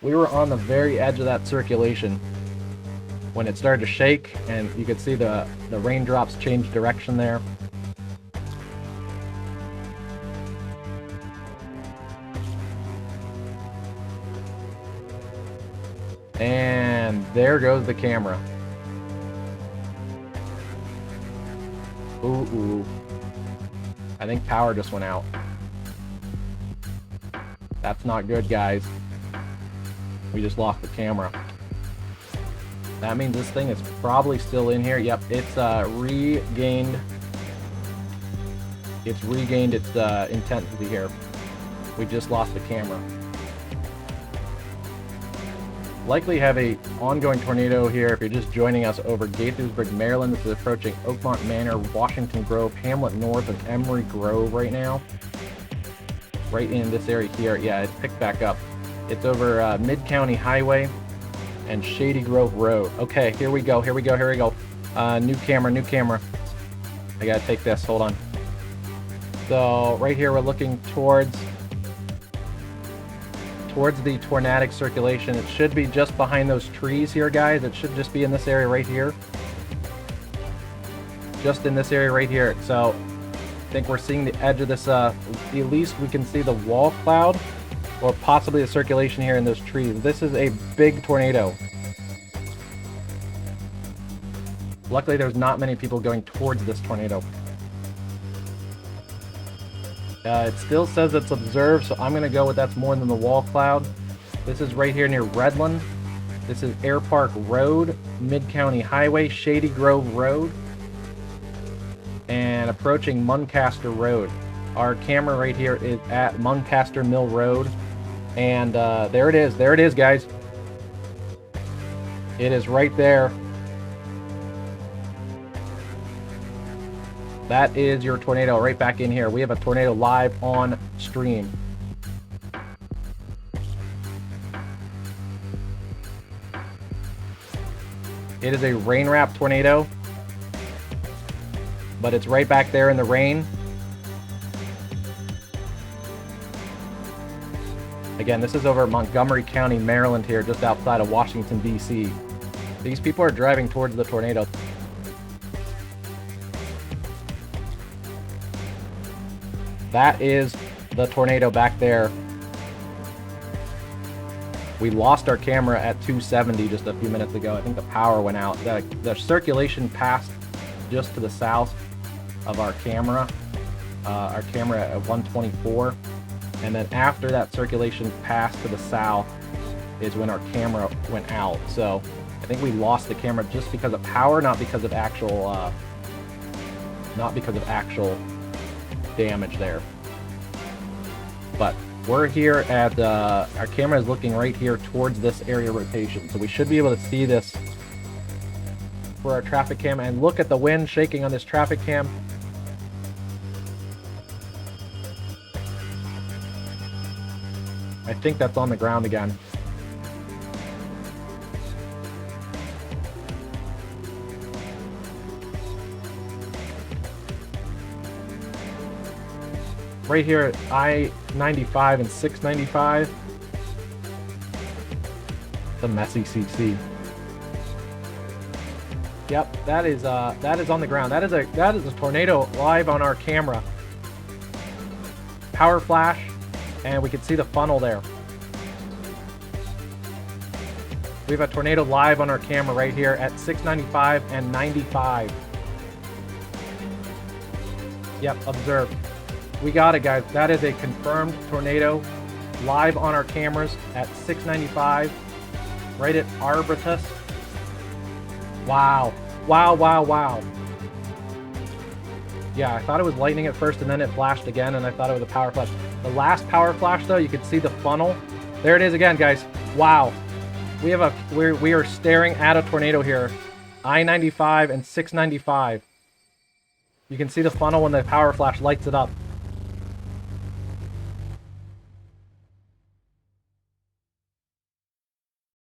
We were on the very edge of that circulation when it started to shake, and you could see the raindrops change direction there. And there goes the camera. Ooh. I think power just went out. That's not good, guys. We just lost the camera. That means this thing is probably still in here. Yep, it's regained. It's regained its intensity here. We just lost the camera. Likely have a ongoing tornado here if you're just joining us over Gaithersburg, Maryland. This is approaching Oakmont Manor, Washington Grove, Hamlet North, and Emery Grove right now. Right in this area here. Yeah, it's picked back up. It's over Mid-County Highway and Shady Grove Road. Okay, here we go. New camera. I gotta take this. Hold on. So right here we're looking towards the tornadic circulation. It should be just behind those trees here, guys. It should just be in this area right here. Just in this area right here. So I think we're seeing the edge of this, at least we can see the wall cloud or possibly the circulation here in those trees. This is a big tornado. Luckily there's not many people going towards this tornado. It still says it's observed, so I'm going to go with that's more than the wall cloud. This is right here near Redland. This is Air Park Road, Mid-County Highway, Shady Grove Road, and approaching Muncaster Road. Our camera right here is at Muncaster Mill Road, and there it is, guys. It is right there. That is your tornado right back in here. We have a tornado live on stream. It is a rain wrap tornado, but it's right back there in the rain. Again, this is over Montgomery County, Maryland here, just outside of Washington, D.C. These people are driving towards the tornado. That is the tornado back there. We lost our camera at 270 just a few minutes ago. I think the power went out. The circulation passed just to the south of our camera. Our camera at 124. And then after that circulation passed to the south is when our camera went out. So I think we lost the camera just because of power, not because of actual damage there. But we're here at our camera is looking right here towards this area rotation, so we should be able to see this for our traffic cam. And look at the wind shaking on this traffic cam. I think that's on the ground again. Right here at I-95 and 695. The messy CC. Yep, that is on the ground. That is a tornado live on our camera. Power flash, and we can see the funnel there. We have a tornado live on our camera right here at 695 and 95. Yep, observed. We got it, guys. That is a confirmed tornado live on our cameras at 695, right at Arbutus. Wow. Wow. Yeah, I thought it was lightning at first, and then it flashed again, and I thought it was a power flash. The last power flash, though, you could see the funnel. There it is again, guys. Wow. We are staring at a tornado here. I-95 and 695. You can see the funnel when the power flash lights it up.